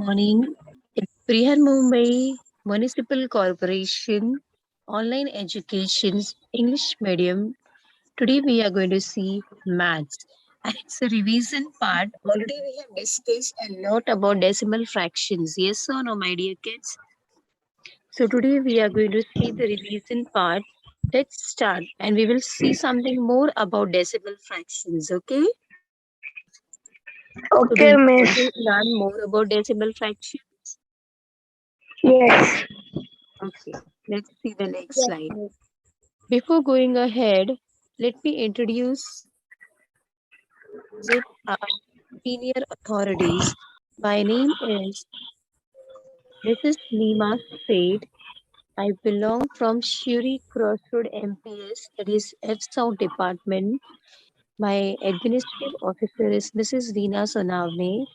morning. It's Brihan Mumbai Municipal Corporation Online Education's English Medium. Today we are going to see maths, and it's a revision part. Already we have discussed a lot about decimal fractions. Yes or no, my dear kids? So today we are going to see the revision part. Let's start, and we will see something more about decimal fractions. Okay? So do Okay, you miss. want to learn more about decimal fractions? Yes. Okay, let's see the next Yes, slide. miss. Before going ahead, let me introduce with our senior authorities. My name is Mrs. Nima Said. I belong from Shuri Crossroad MPS, that is F South Department. My administrative officer is Mrs. Reena Sonavne,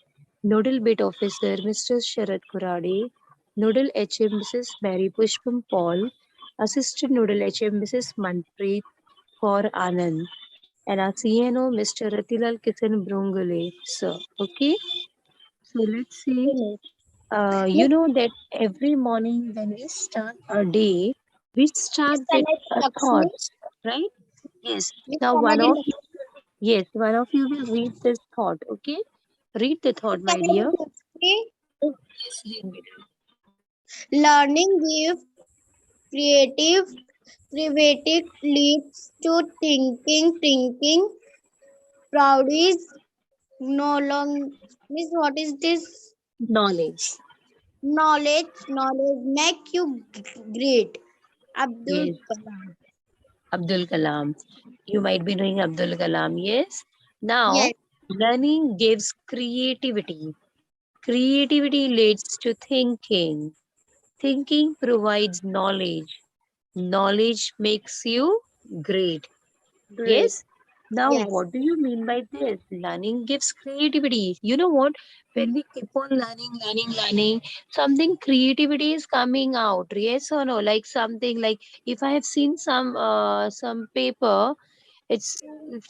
Nodal Bit Officer Mr. Sharad Kurade, Nodal HM Mrs. Mary Pushpam Paul, Assistant Nodal HM Mrs. Manpreet Kaur Anand, and our CNO Mr. Ratilal Kisan Brungule, sir. Okay, so let's see. Okay, miss. You Miss, know that every morning when we start our day, we start can with I Lakshmi? thoughts, right? Yes. Miss, Now, can I one be of Lakshmi? you, yes, one of you will read this thought. Okay, read the thought, Can my I be dear. Lakshmi? Yes, read me. Learning gives creative, creativity leads to thinking, thinking. Proud is no long. Miss, what is this? Knowledge. Knowledge make you great. Abdul Yes, Kalam. Abdul Kalam. You might be knowing Abdul Kalam. Yes. Now, Yes, learning gives creativity. Creativity leads to thinking. Thinking provides knowledge. Knowledge makes you great. great. Yes. Now, Yes. what do you mean by this? Learning gives creativity. You know what? When we keep on learning, something creativity is coming out. Yes or no? Like something like if I have seen some paper, it's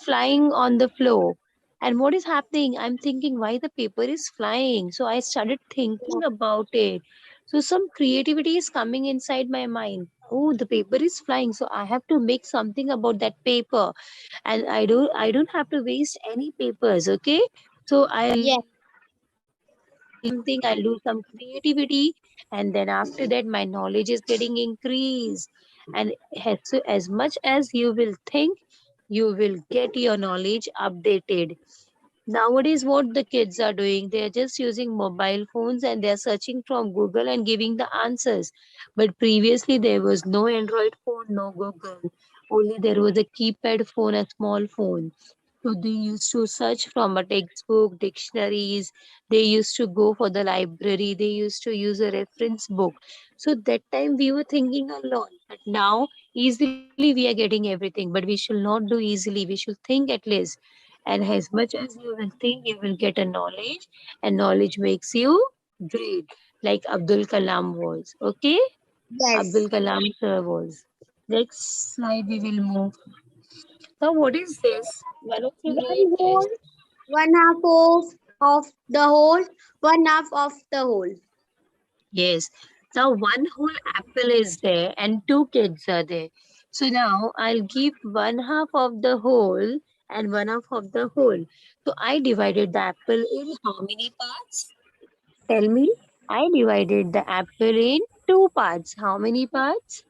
flying on the floor. And what is happening? I'm thinking why the paper is flying. So I started thinking about it. So some creativity is coming inside my mind. Oh, the paper is flying. So I have to make something about that paper. And I don't have to waste any papers. Okay. So I'll Yes. something, I'll do some creativity, and then after that my knowledge is getting increased. And as much as you will think, you will get your knowledge updated. Nowadays, what the kids are doing, they are just using mobile phones and they are searching from Google and giving the answers. But previously, there was no Android phone, no Google. Only there was a keypad phone, a small phone. So they used to search from a textbook, dictionaries. They used to go for the library. They used to use a reference book. So that time we were thinking a lot. But now easily we are getting everything. But we should not do easily. We should think at least. And as much as you will think, you will get a knowledge. And knowledge makes you great. Like Abdul Kalam was. Okay? Abdul Yes. Kalam sir was. Next slide we will move. Now, what is this? One of you read One it. whole, one half of the whole, one half of the whole. Yes. Now, one whole apple is there and two kids are there. So now I'll give one half of the whole and one half of the whole. So I divided the apple in how many parts? Tell me. I divided the apple in two parts. How many parts?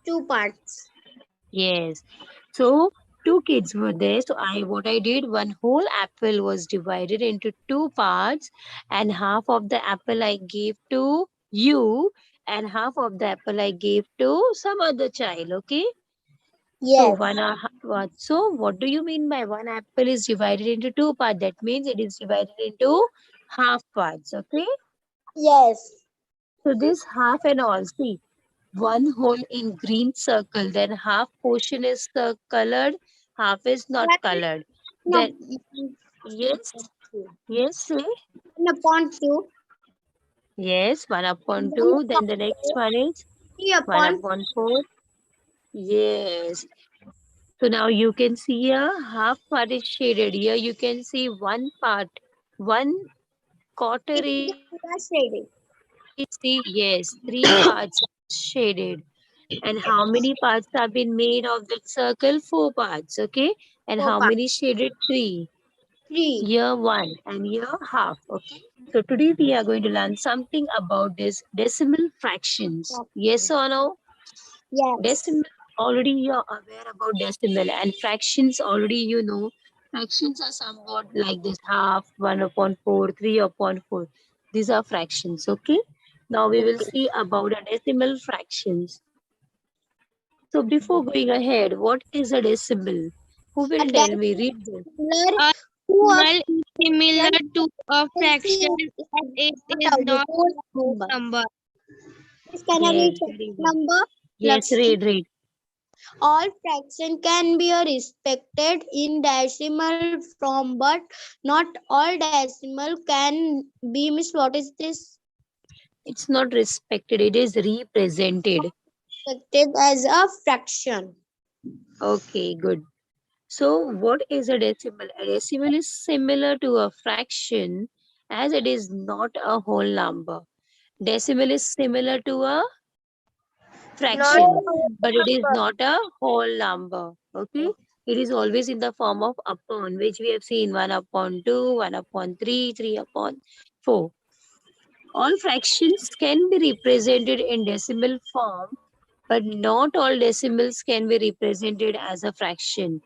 Two parts. Yes. So two kids were there. So I what I did, one whole apple was divided into two parts, and half of the apple I gave to you, and half of the apple I gave to some other child. Okay. So Yes. so what do you mean by one apple is divided into two parts? That means it is divided into half parts. Okay. Yes. So this half and all, see, one whole in green circle, then half portion is colored, half is not colored. No, Then yes, yes, say one upon two. yes, one upon One two. upon Then the next four. one is Three one upon. upon four. Yes. So now you can see a half part is shaded. Here you can see one part, one quarter It is is shaded. see, yes, three parts are shaded. And how many parts have been made of that circle? Four parts, okay? And Four how parts. many shaded? Three. 3. Year one and year half, okay? So today we are going to learn something about this decimal fractions. Yes or no? Yes. Decimal, already you're aware about decimal, and fractions already you know. Fractions are somewhat like this: half, 1 upon 4, 3 upon 4. These are fractions, okay? Now we will Okay. see about the decimal fractions. So before going ahead, what is a decimal? Who A will tell me? decimal Read this. is A decimal is similar to a fraction as it is not a not whole a whole number. number. This can I Yes, read very good. number? Yes, read, read. All fraction can be respected in decimal form, but not all decimal can be. Miss, what is this? It's not respected, it is represented. Respected as a fraction. Okay, good. So, what is a decimal? A decimal is similar to a fraction as it is not a whole number. Decimal is similar to a Not fraction, a whole but it is number. not a whole number. Okay, it is always in the form of upon, which we have seen 1 upon 2, 1 upon 3, 3 upon 4. All fractions can be represented in decimal form, but not all decimals can be represented as a fraction.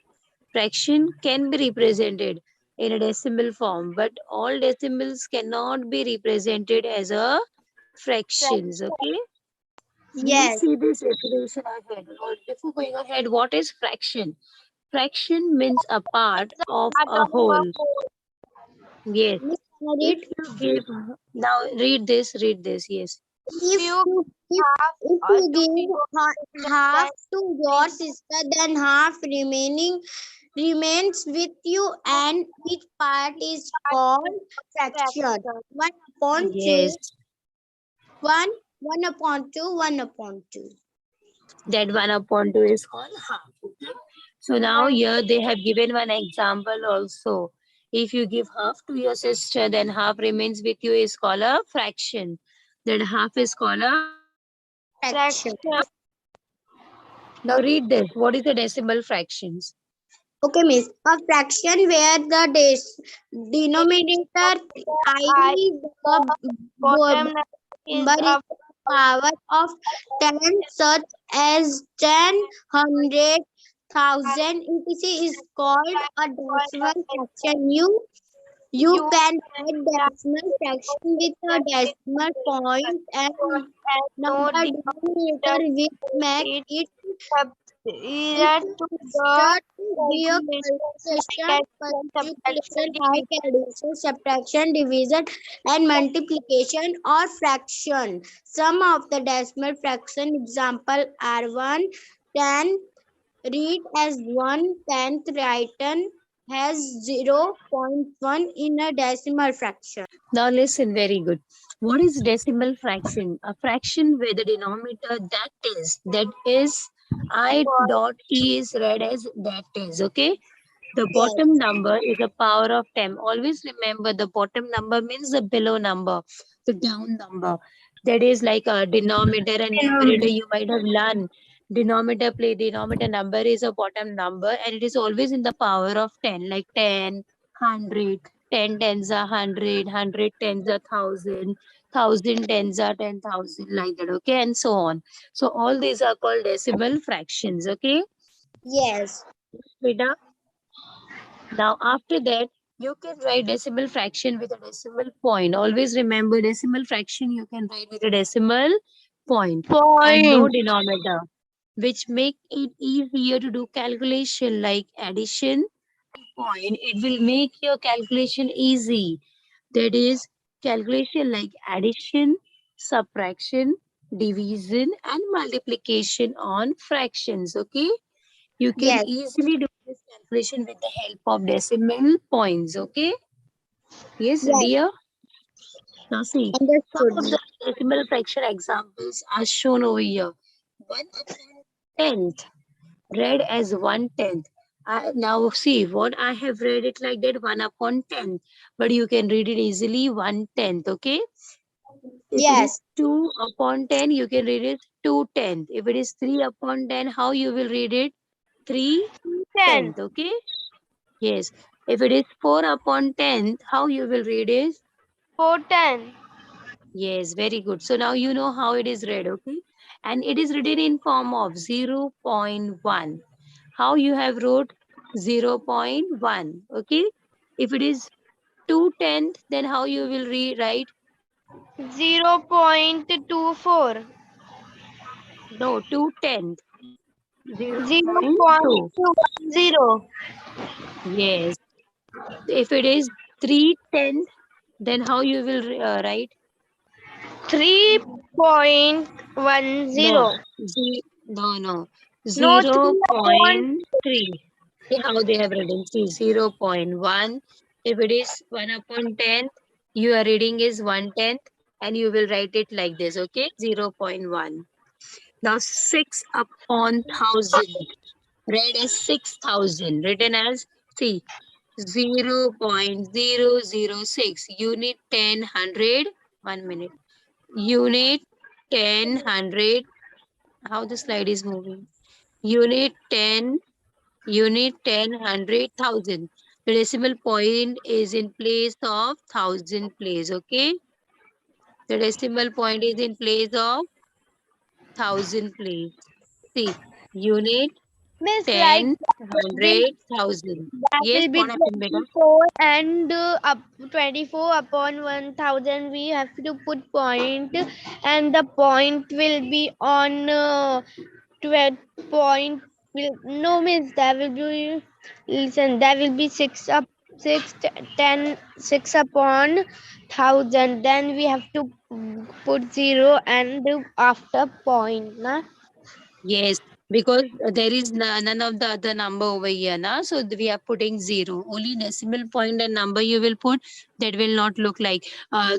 Fraction can be represented in a decimal form, but all decimals cannot be represented as a fractions. Okay, we will Yes. see this definition ahead. Or before going ahead, what is fraction? Fraction means a part of Part a of a whole. whole. Yes. Miss, can I If read? you give now read this, read this. Yes. If If you you if, have if a you two give equal half then to your sister, then half remaining remains with you, and each part is called fraction. fraction. 1 upon 2, Yes. 1, 1 upon 2, 1 upon 2. That 1 upon 2 is called half. Okay. So now One here they have given one example also. If you give half to your sister, then half remains with you is called a fraction. Then half is called a Fraction. fraction. now read this. What is the decimal fractions? Okay, miss. A fraction where the denominator I is the bottom line is number is a the power of 10, such as 10, 100, 1,000, etc. is called a decimal fraction. You you can can write write decimal fraction with a fraction decimal point and and no number denominator, denominator which make it it subtract to the start to be a calculation calculation subtraction like addition, subtraction, division, and multiplication or fraction. Some of the decimal fraction example are 1, 10, read as 1/10, written as 0.1 in a decimal fraction. Now listen very good. What is decimal fraction? A fraction where the denominator that is I dot e is read as that is. Okay. The Yes. bottom number is a power of 10. Always remember the bottom number means the below number, the down number. That is like a denominator and numerator. You might have learned denominator number is a bottom number and it is always in the power of 10, like 10, 100, 10 tens are 100, 100 tens are 1000, 1000 tens are 10,000, like that. Okay. And so on. So all these are called decimal fractions. Okay. Yes. Beta. Now, after that, you can write decimal fraction with a decimal point. Always remember decimal fraction you can write with a decimal point and no point. denominator, which make it easier to do calculation like addition point. It will make your calculation easy. That is calculation like addition, subtraction, division, and multiplication on fractions. Okay. You can Yes. easily do this calculation with the help of decimal points. Okay. Yes, Yes. dear. Now see, some of Understood. the decimal fraction examples are shown over here. 1 upon 10th, read as 1/10. Now see what I have read it like that 1 upon 10, but you can read it easily 1/10. Okay. If it is Yes. 2 upon 10, you can read it 2/10. If it is 3 upon 10, how you will read it? 10. 3/10. Okay. Yes. If it is 4 upon 10, how you will read it? 4/10. Yes, very good. So now you know how it is read, okay? And it is written in form of 0.1. How you have wrote 0.1, okay? If it is 2/10, then how you will write? 0.24. No, 2/10. 0.2. 0.210. Yes. If it is 3/10, then how you will write? 3.10. No, no. No, 3 upon 0.3. See how they have written. See, 0.1. If it is 1 upon 10, your reading is 1/10 and you will write it like this, okay? 0.1. Now 6 upon 1,000. Read as 6,000. Written as, see, 0.006. Unit 10, 100. 1 minute. Unit 10, 100. How the slide is moving? Unit 10, unit 10, 100,000. The decimal point is in place of 1,000 place, okay? The decimal point is in place of 1,000 place. See, unit Miss, like 10, will 100,000. that Yes, will be what happened, beta? 24 and up 24 upon 1000 we have to put point, and the point will be on 12 point will no means that will be, listen, that will be 6 up 6 10 6 upon 1000, then we have to put 0 and after point na. Yes, because there is none of the other number over here, na? So we are putting 0. Only decimal point and number you will put, that will not look like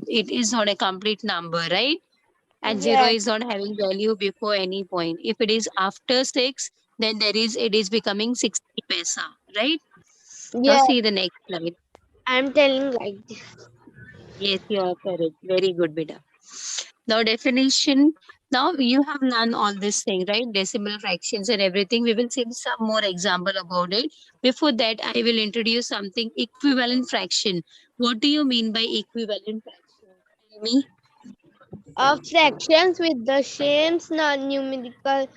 it is not a complete number, right? And 0 Yes, is not having value before any point. If it is after 6, then it is becoming 60 paisa, right? Now yes, see the next slide. I'm telling like this. Yes, you are correct. Very good, beta. Now definition. Now you have learned all this thing, right? Decimal fractions and everything. We will see some more example about it. Before that, I will introduce something equivalent fraction. What do you mean by equivalent fraction? Tell me. Fractions with the same non-numerical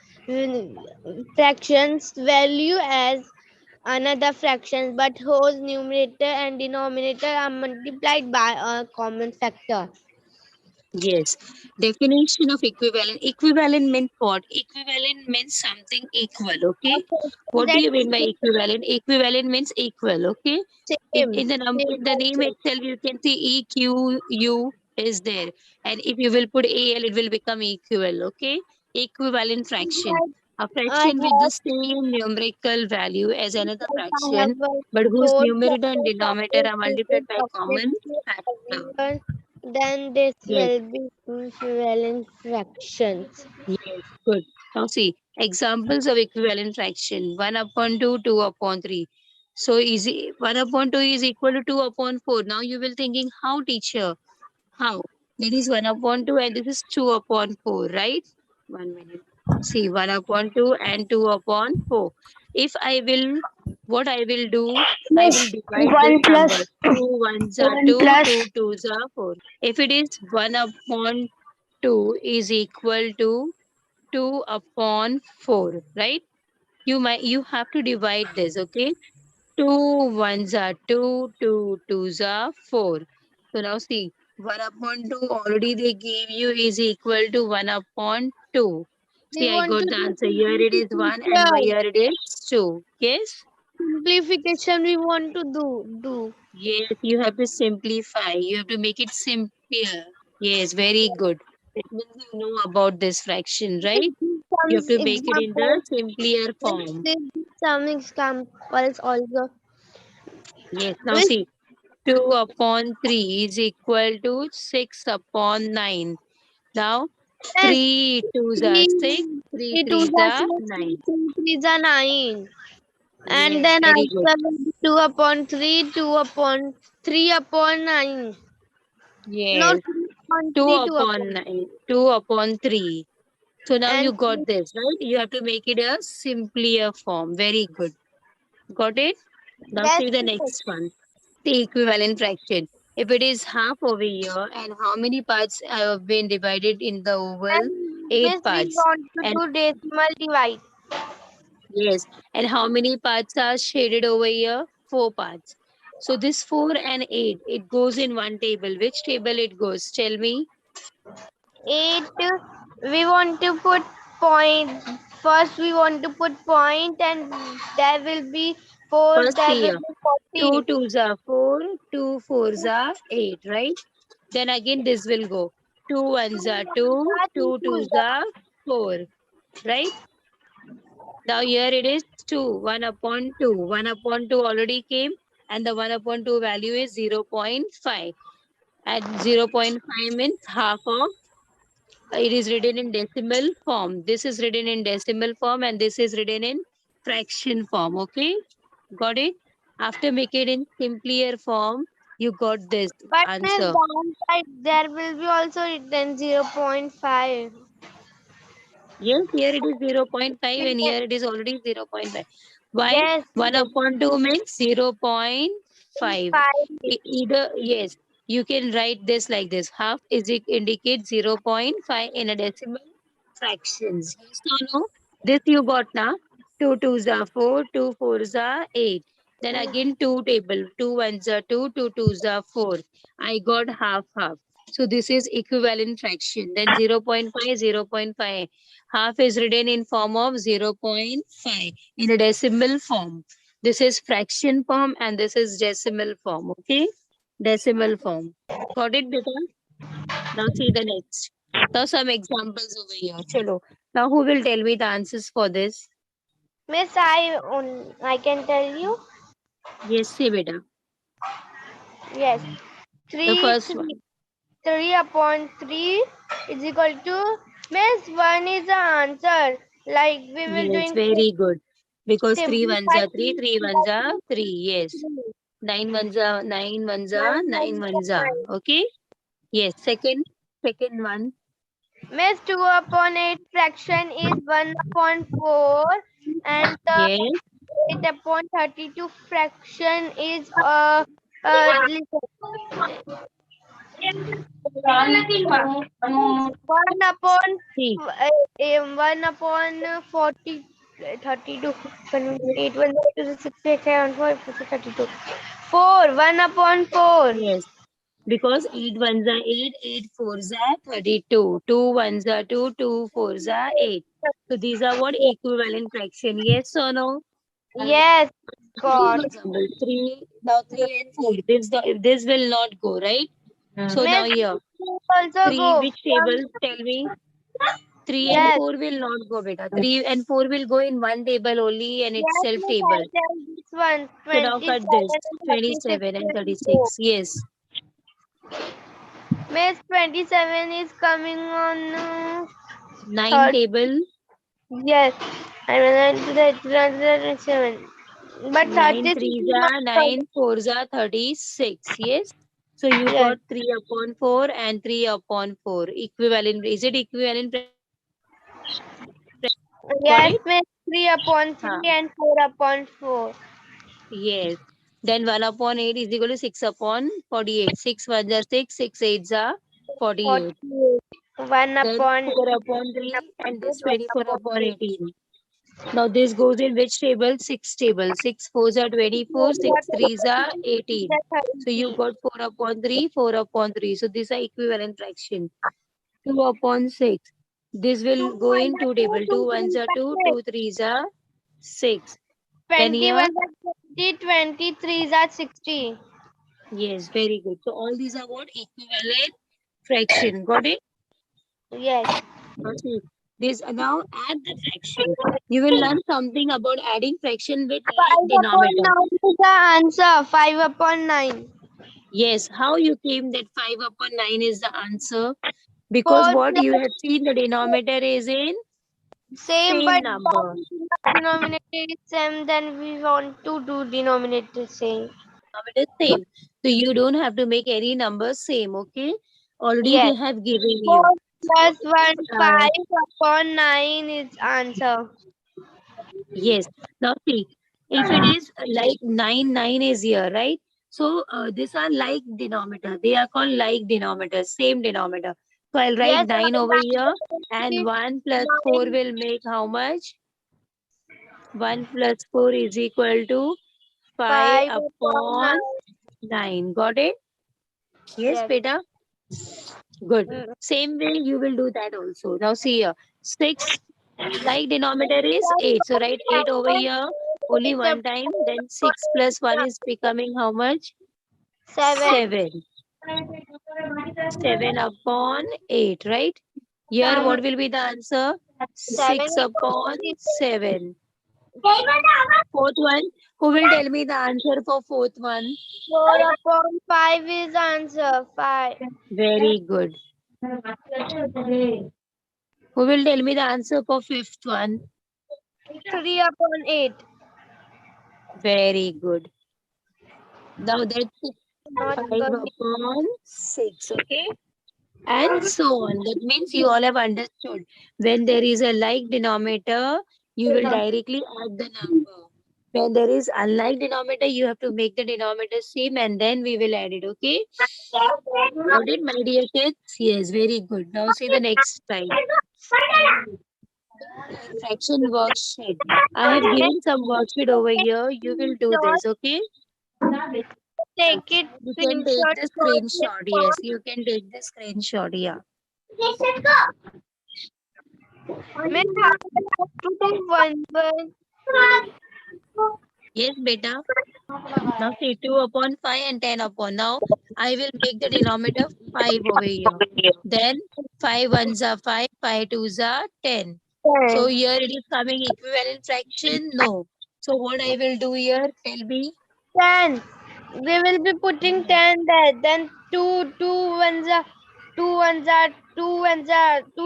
fractions value as another fraction, but whose numerator and denominator are multiplied by a common factor. Yes. Definition of equivalent. Equivalent means what? Equivalent means something equal. Okay. What do That you mean by equivalent? Equivalent means equal. Okay. same, In the name same. itself, you can see EQU is there, and if you will put AL, it will become equal. Okay. Equivalent fraction. A I fraction with the have same numerical value as another I have fraction, but whose told numerator and factors of denominator this are multiplied sequence by of it common to factor. everyone, then this Yes. will be equivalent fractions. Yes, good. Now see, examples of equivalent fraction. 1 upon 2, 2 upon 3. So easy. 1 upon 2 is equal to 2 upon 4. Now you will thinking, how teacher? How? That is 1 upon 2 and this is 2 upon 4, right? 1 minute. See, 1 upon 2 and 2 upon 4. If I will, what I will do, I will Yes, divide this 1 number. plus 2 ones are 1 2, plus 2 twos are 4. If it is 1 upon 2 is equal to 2 upon 4, right? You have to divide this, okay? 2 ones are 2, 2 twos are 4. So now see, 1 upon 2 already they gave you is equal to 1 upon 2. we See, I want to got the do answer. Here it is 1 and simplification. here it is 2. Yes? Simplification we want to do. Yes, you have to simplify. You have to make it simpler. Yes, very good. It means you know about this fraction, right? You have Some to make it in the examples. simpler form. Some examples also. Yes, now With see, 2 upon 3 is equal to 6 upon 9. Now, yes, 3 twos are 6, three 3 three two threes are are six, 9. three threes are 9. And Yes, then very good. answer will be 2 upon 3, 2 upon 3 upon 9. No, Yes, 3 upon 2 3, 2 upon upon. 9, 2 upon 3. So now you And got this, right? You have to make it a simpler form. Very good. Got it? Now yes, see the yes. next one. The equivalent fraction. If it is half over here, and how many parts have been divided in the oval? And 8 miss, we parts. want to And do decimal divide. yes, and how many parts are shaded over here? 4 parts. So this 4 and 8, it goes in one table. Which table it goes? Tell me. 8, we want to put point. First, we want to put point, and there will be 4, First there will here. be 2 40. twos are 4, 2 fours are 8, right? Then again this will go. 2 ones are 2, 2 twos are 4, right? Now here it is 2, 1 upon 2. 1 upon 2 already came, and the 1 upon 2 value is 0.5. And 0.5 means half of, it is written in decimal form. This is written in decimal form and this is written in fraction form. Okay, got it? After making it in simpler form, you got this But miss, answer. downside, there will be also written 0.5. Yes, here it is 0.5 and here it is already 0.5. Why? Yes, 1 yes. upon 2 means 0.5. 5. Either, yes, you can write this like this. Half is it indicates 0.5 in a decimal fractions. Yes or no? This you got now. 2 twos are 4, 2 fours are 8. Then again 2 table. 2 ones are 2, 2 twos are 4. I got half half. So this is equivalent fraction. Then 0.5, 0.5. Half is written in form of 0.5 in a decimal form. This is fraction form and this is decimal form. Okay? Decimal form. Got it, beta? Now see the next. Now some examples over here. Chalo. Now who will tell me the answers for this? Miss, I can tell you. Yes, say beta. Yes. The 3, first 3, one. 3 upon 3 is equal to, miss, 1 is the answer. Like we will Yes, doing very good. Because 3 ones simplify are 3, 3 ones are 3. Yes. 9 ones are 9 ones are 9 ones are. Okay. Yes. Second one. Miss, 2 upon 8 fraction is 1 upon 4, and the Yes. 8 upon 32 fraction is listen, 1 upon See. 1 upon 40, 32, 8, 1, 2, 6, 7, 4, 32. 4, 1 upon 4. Yes. Because 8 ones are 8, 8 fours are 32. 2 ones are 2, 2 fours are 8. So these are what equivalent fraction. Yes or no? Yes, God. Example 3. Now 3 and 4. This will not go, right? So now Miss, here. also 3, go. which table? Tell me. 3 and Yes, 4 will not go, beta. 3 and 4 will go in one table only and it's yes, self Miss, table. I tell this one. So now 27 cut this. and 36, 27 and 24. 36. Yes. Miss, 27 is coming on 9 third. table. Yes, I mean 27. But 9 36 threes is not are third. 9 fours are 36. Yes. So you Yes, got 3 upon 4 and 3 upon 4. Equivalent. Is it equivalent? Got yes, it? Miss, 3 upon 3 Huh. and 4 upon 4. Yes. Then 1 upon 8 is equal to 6 upon 48. 6 ones are 6, 6 eights are 48. 48. 1 Then upon 4 upon 3 upon and this 8, 1 24 upon upon 3. 18. Now this goes in which table? 6 table. 6 fours are 24, 6 threes are 18. So you 33. got 4 upon 3, 4 upon 3. So these are equivalent fraction. 2 upon 6. This 2 will go in 2 table. 2 ones are 2, 1 2 threes are 6. Then 21 here, are 20, 23 are 60. yes, very good. So all these are what? Equivalent fraction. Got it? Yes. Okay. This now add the fraction. You will learn something about adding fraction with like 5 upon denominator. 9 is the answer. 5 upon 9. Yes, how you came that 5 upon 9 is the answer? Because 4 what you plus have seen the denominator is in Same, Same but number. denominator is same, then we want to do denominator same. Denominator same. So you don't have to make any numbers same, okay? Already Yes. they have given 4 you. plus 1, Uh, 5 upon 9 is answer. yes. Now see, if it is like 9 is here, right? So these are like denominator. They are called like denominator, same denominator. So I'll write Yes, 9 over here, and is 1 plus 4 9. will make how much? 1 plus 4 is equal to 5 5 upon 9. upon 9. Got it? Yes, Yes. beta. Good. Mm, Same way you will do that also. Now see here. 6 like denominator is 8. So write 8 over here only It's one time. Then 6 plus 1 is becoming how much? 7. 7. 7 upon 8, right? Here what will be the answer? 7 6 upon is 7. Fourth one. Who will tell me the answer for fourth one? 4 upon 5 is answer. 5. Very good. Who will tell me the answer for fifth one? 3 upon 8. Very good. Now that's Not 5 good. upon 6, okay? And so on. That means you all have understood. When there is a like denominator, you will directly add the number. When there is unlike denominator, you have to make the denominator same and then we will add it, okay? Got it, my dear kids? Yes, very good. Now see the next slide. Fraction worksheet. I have given some worksheet over here. You will do this, okay? Take it You can take screenshot the for this screenshot. Yes, you can take the screenshot. Yeah. form. Miss, how do I have to do one word? Yes, beta. Now see 2 upon 5 and 10 upon. Now I will make the denominator 5 over here. Then 5 ones are 5, 5 twos are 10. So 10. here it is coming equivalent fraction. No. So what I will do here? Tell me. 10. We will be putting 10 there. Then 2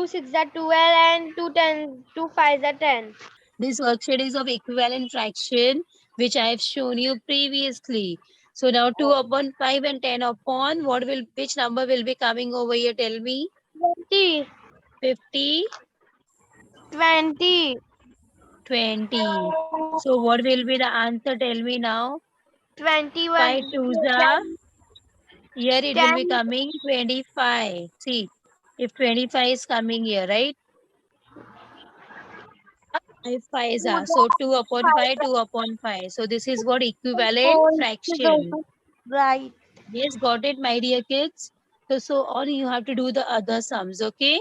6 are 12 and 2 5 are 10. This worksheet is of equivalent fraction, which I have shown you previously. So now 2 upon 5 and 10 upon, which number will be coming over here? Tell me. 20. 50, 20. 20. So what will be the answer? Tell me now. 5 21. twos are, here it will 10. be coming 25. See, if 25 is coming here, right? 5 fives are. So 2 upon 5, 2 upon 5. So this is what equivalent fraction. Right. Yes, got it, my dear kids. So all you have to do the other sums, okay?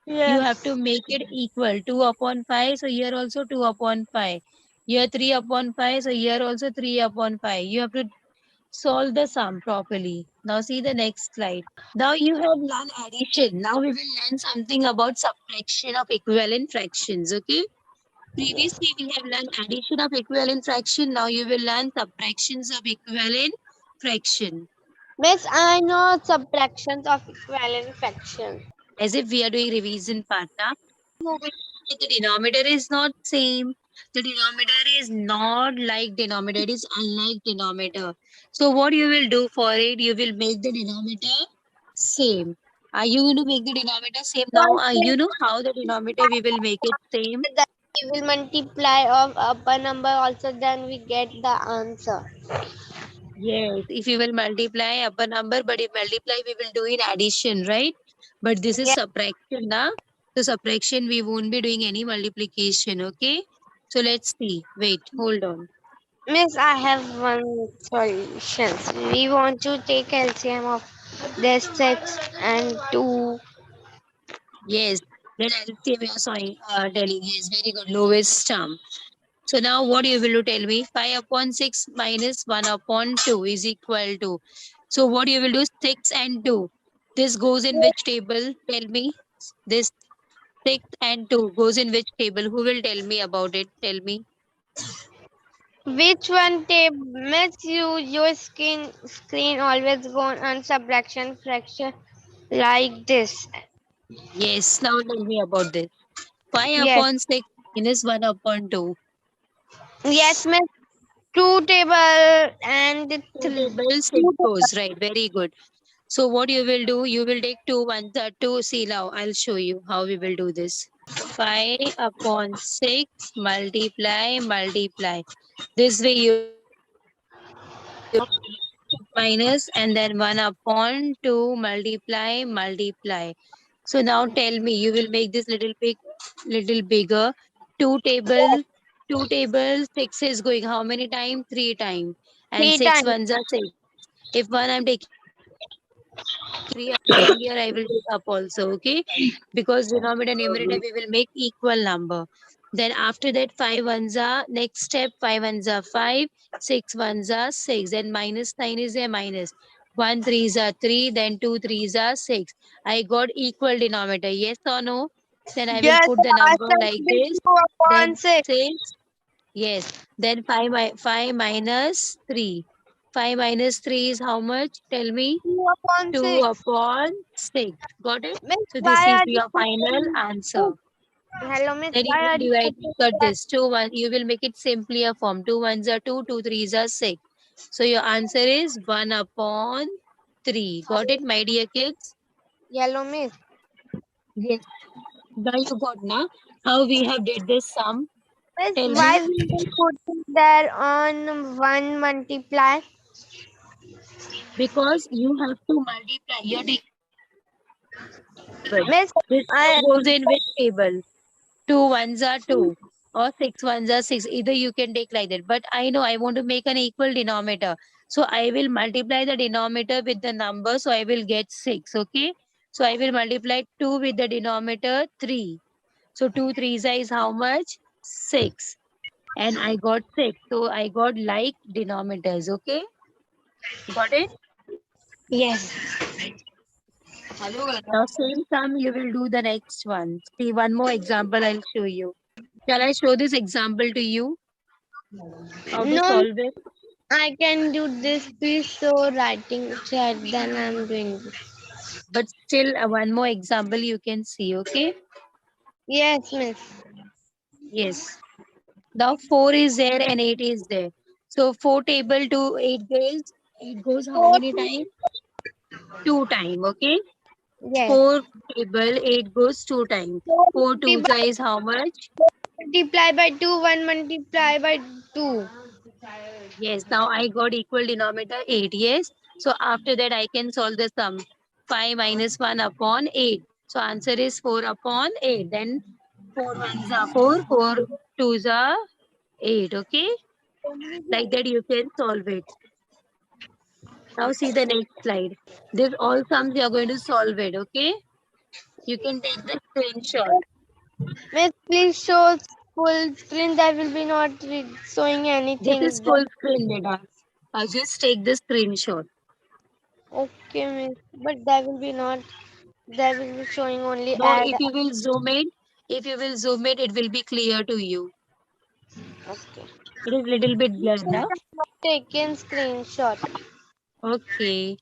You have to Yes. make it equal. 2 upon 5, so here also 2 upon 5. Here 3 upon 5, so here also 3 upon 5. You have to solve the sum properly. Now see the next slide. Now you have learned addition. Now we will learn something about subtraction of equivalent fractions, okay? Previously we have learned addition of equivalent fraction. Now you will learn subtractions of equivalent fraction. Miss, I know subtractions of equivalent fraction. As if we are doing revision part. Now, the denominator is not same. The denominator is not like denominator. It is unlike denominator. So what you will do for it? You will make the denominator same. Are you going to make the denominator same now? You know how the denominator we will make it same? Then we will multiply of upper number also, then we get the answer. Yes, if you will multiply upper number, but if multiply, we will do in addition, right? But this is Yes. subtraction, na? So subtraction, we won't be doing any multiplication, okay? So let's see. Wait, hold on. Miss, I have one solution. We want to take LCM of this 6 and 2. Yes, then LCM, we are telling. Yes, very good. Lowest term. So now what you will do, tell me? 5 upon 6 minus 1 upon 2 is equal to. So what you will do, 6 and 2. This goes in which table? Tell me. This 6 and 2 goes in which table? Who will tell me about it? Tell me. Which one tape? Miss, your screen always go on subtraction fraction like this. Yes, now tell me about this. 5 Yes. upon 6 minus 1 upon 2. Yes, miss. Two table and 2 three. tables, 6 Two table. goes. Right, very good. So what you will do, you will take 2 ones, 2. See now, I'll show you how we will do this. 5 upon 6 multiply. This way you minus and then 1 upon 2 multiply. So now tell me, you will make this little bigger. 2 table, 2 table, 6 is going how many times? 3 times. And Three 6 times. ones are 6. If one I'm taking 3 down here, I will take up also, okay? Because denominator numerator we will make equal number. Then after that 5 ones are next step 5 ones are 5, 6 ones are 6. Then minus 9 is a minus. 1 threes are 3, then 2 threes are 6. I got equal denominator. Yes or no? Then I will Yes, put the the number answer like will be this. 2 upon Then 6. 6. Yes. Then 5 minus 3. 5 minus 3 is how much? Tell me. 2 upon 2 6. upon 6. Got it? Miss, So this why is are you your final putting answer. Hello, miss. Then you Why will are you divide, putting cut that? this. 2, 1. You will make it simpler form. 2 ones are 2, 2 threes are 6. So your answer is 1 upon 3. Got it, my dear kids? Yellow, miss. Yes. Now you got now how we have did this sum. Miss, Tell me. why will we put it there on 1 multiply? Because you have to multiply. You're taking table. Miss, This I goes in which table? 2 ones are 2 or 6 ones are 6. Either you can take like that. But I know I want to make an equal denominator. So I will multiply the denominator with the number. So I will get 6. Okay. So I will multiply 2 with the denominator 3. So 2 threes is how much? 6. And I got 6. So I got like denominators. Okay. Got it? yes. Now same sum you will do the next one. See one more example I'll show you. Shall I show this example to you? How to No, solve it? I can do this. Please show writing chat. Then I'm doing this. But still, one more example you can see, okay? Yes, miss. Yes. Now 4 is there and 8 is there. So 4 table to 8 goes how Four many to times? 2 time, okay? yes. 4 table, 8 goes 2 times. 4 4 twos multiply, is how much? multiply by 2, 1 multiply by 2. Yes, now I got equal denominator 8, yes. So after that I can solve the sum. 5 minus 1 upon 8. So answer is 4 upon 8. Then 4 ones are 4, 4 twos are 8, okay? Like that you can solve it. Now see the next slide. This all sums you are going to solve it, okay? You can take the screenshot. Miss, please show full screen. That will be not showing This is anything. full screen data. Just take the screenshot. Okay, miss. But that will be not. That will be showing only Now add. if you will zoom it, it will be clear to you. Okay. It is little bit blurred Miss, now. I have not taken screenshot. Okay.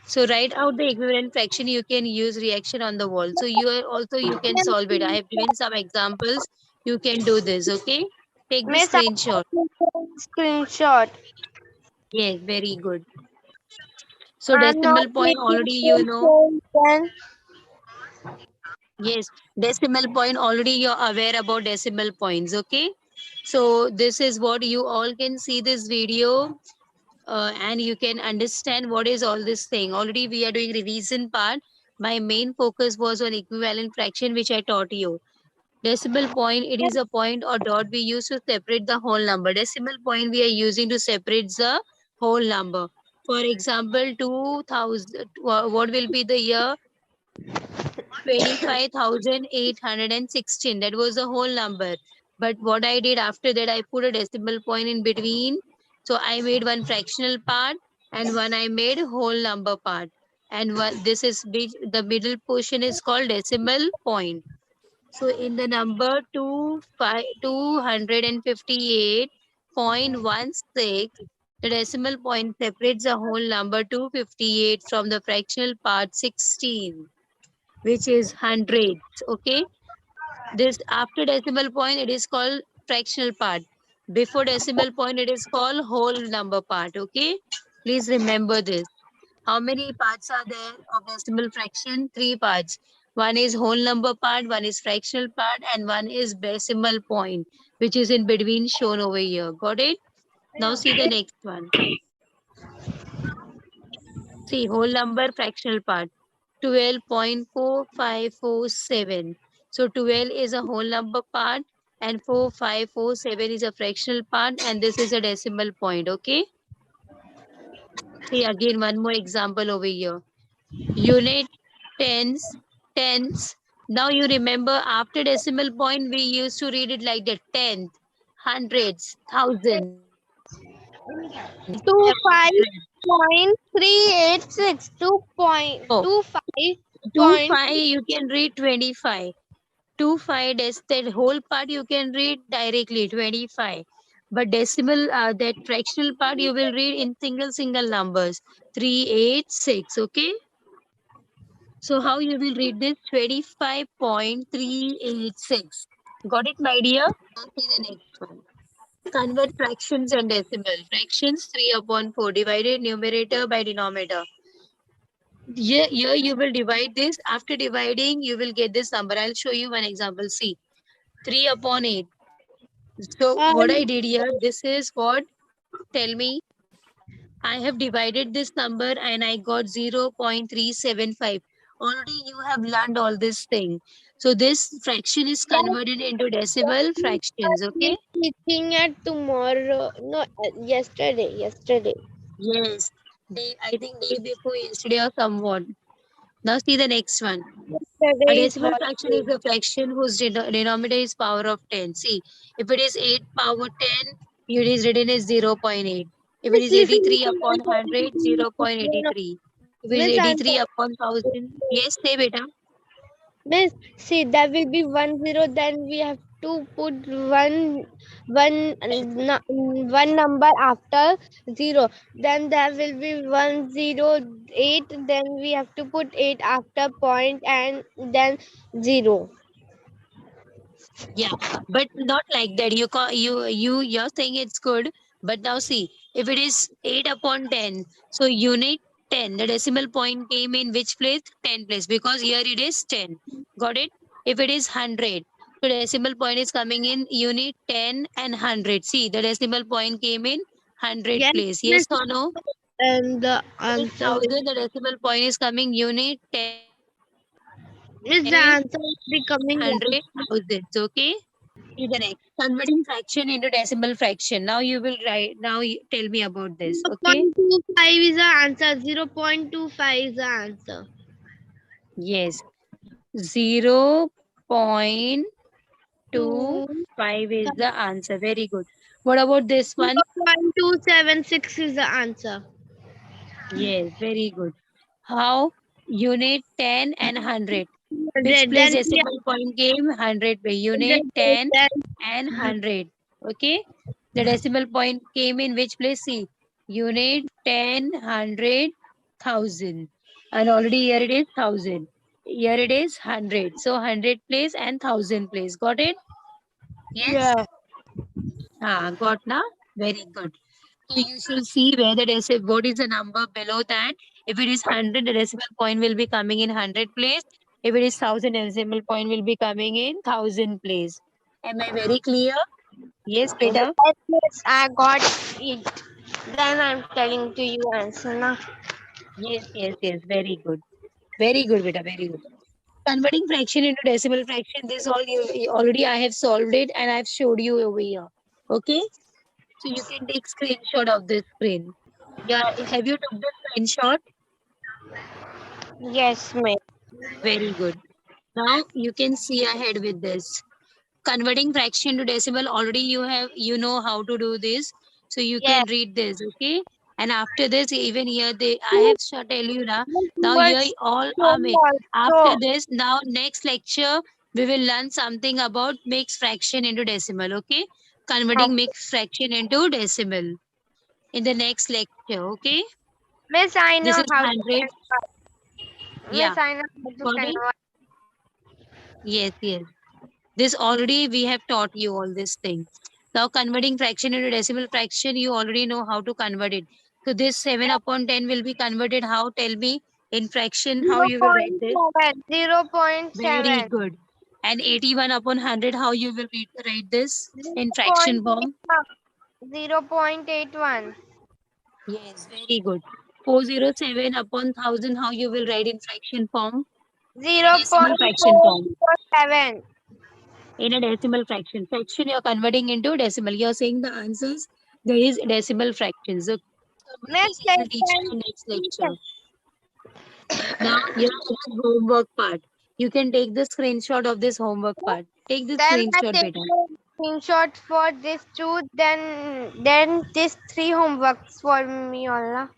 So write out the equivalent fraction. You can use reaction on the wall. So you are also you can solve it. I have given some examples. You can do this. Okay. Take the Miss, I screenshot. have not taken screenshot. Yes, very good. So I'm not decimal point taking already you know. screenshot. Then Yes, decimal point already you're aware about decimal points. Okay. So this is what you all can see this video and you can understand what is all this thing. Already we are doing revision part. My main focus was on equivalent fraction, which I taught you. Decimal point, it is a point or dot we use to separate the whole number. Decimal point we are using to separate the whole number. For example, 2000, what will be the year? 25,816. That was the whole number. But what I did after that, I put a decimal point in between. So I made one fractional part and one I made whole number part. And one, this is the middle portion is called decimal point. So in the number 258.16, the decimal point separates the whole number 258 from the fractional part 16, which is hundreds. Okay. This after decimal point, it is called fractional part. Before decimal point, it is called whole number part. Okay, please remember this. How many parts are there of decimal fraction? Three parts. One is whole number part, one is fractional part, and one is decimal point, which is in between shown over here. Got it? Now see the next one. See, whole number fractional part 12.4547. So 12 is a whole number part and 4547 is a fractional part, and this is a decimal point. Okay. See again one more example over here. Unit tens, tens. Now you remember after decimal point we used to read it like the tenth, hundreds, thousands. Then we Two have five hundred. point 386. No, 2.25 two point. five you can read 25. 25 that whole part you can read directly 25, but decimal that fractional part you will read in single numbers 386. Okay, so how you will read this 25.386? Got it, my dear? See the next one. Convert fractions and decimal fractions. 3 upon 4 divided numerator by denominator. Here you will divide this. After dividing you will get this number. I'll show you one example. See, 3 upon 8. So what I Um, did here, this is what, tell me, I have divided this number and I got 0.375. Already you have learned all this thing. So this fraction is converted into decimal fractions, we'll okay? be teaching at tomorrow. No, yesterday. Yesterday. Yes. I think day before yesterday or somewhat. Now see the next one. A Yesterday is decimal fraction holiday. is a fraction whose denominator is power of 10. See, if it is 8 power 10, it is written as 0.8. If it Miss, is listen 83 to upon me. 100, No, no. 0.83. If it is Miss, 83 answer. upon 1000, yes, say beta. Miss, see, there will be 10. Then we have to put one number after zero. Then there will be 108. Then we have to put 8 after point and then zero. Yeah, but not like that. You're saying it's good, but now see, if it is 8 upon 10, so unit 10, the decimal point came in which place? 10 place, because here it is 10. Got it? If it is 100, so decimal point is coming in unit 10 and 100. See, the decimal point came in 100 Yes, place. miss. Yes or no? And the If it is answer will 1000, the decimal point is coming unit 10, miss, the answer will be coming 100, thousands. Okay? See the next. Converting fraction into decimal fraction. Now you will write. Now you tell me about this. Okay. 0.25 is the answer. 0.25 is the answer. Yes. 0.25 Two is the answer. Very good. What about this one? 0.276 is the answer. Yes. Very good. How? Unit 10 and 100. Which 100. place Then we decimal point came? 100 by unit 100. 10 Then and 100. Okay. The decimal point came in which place? See, unit 10, 100, 1000. And already here it is 1000. Here it is 100. So 100 place and 1000 place. Got it? Yes? yeah. Got now? Very good. So you should see where the decimal, what is the number below that. If it is 100, the decimal point will be coming in 100 place. If it is 1000, the decimal point will be coming in 1000 place. Am I very clear? Yes, beta. Yes, I got it. Then I'm telling to you answer now. Yes. Very good. Very good, beta. Very good. Converting fraction into decimal fraction. This all already I have solved it and I've showed you over here. Okay. So you can take screenshot of this screen. Yeah. Have you took the screenshot? Yes, ma'am. Very good. Now you can see ahead with this. Converting fraction to decimal, already you know how to do this. So you Yes. can read this, okay? And after this, even here I have to tell you now. Now here Was all so are mixed. After also. this, now next lecture we will learn something about mixed fraction into decimal, okay? Converting mixed fraction into decimal in the next lecture, okay? Miss, I This know is how to 100. convert. Yeah. Miss, I know how to Got it? convert. Yes. This already we have taught you all this thing. Now converting fraction into decimal fraction, you already know how to convert it. So this 7 upon 10 will be converted how? Tell me in fraction how Zero you will write point this. 0.7. 0.7. Very good. And 81 upon 100, how you will write this in fraction form? 0.81. Yes, very good. 407 upon 1000, how you will write in fraction form? In a decimal fraction form. 0.407. In a decimal fraction. Fraction you're converting into decimal. You're saying the answers. There is decimal fractions. So Next I will teach you lesson. in next lecture. Now here is homework part. You can take the screenshot of this homework part. Take the Then I screenshot, take beta. the screenshot for this two. Then this three homeworks for me all.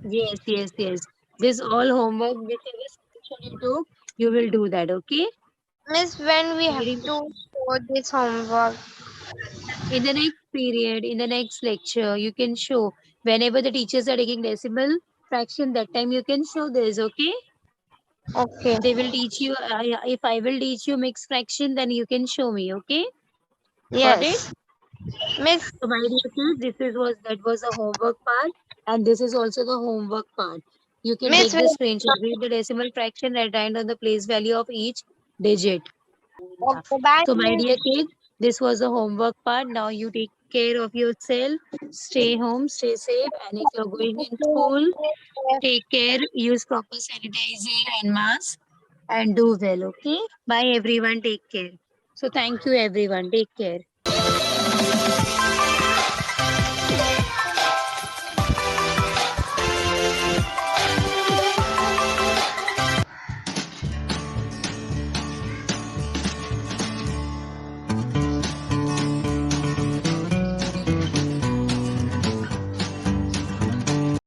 Yes, yes, yes. This all homework, whichever screenshot you took, you will do that, okay? Miss, when we have Very to much. show this homework. In the next period, in the next lecture, you can show whenever the teachers are taking decimal fraction, that time you can show this, okay? Okay. They will teach you, if I will teach you mixed fraction, then you can show me, okay? Got it? Yes. Miss, So my dear kids, that was the homework part, and this is also the homework part. You can Miss, take the screenshot, read the decimal fraction, and write on the place value of each digit. okay, bye, So my Miss. dear kids, this was the homework part. Now you take care of yourself. Stay home, stay safe, and if you're going in school, take care. Use proper sanitizer and mask, and do well. Okay. Bye everyone. Take care. So thank you everyone. Take care.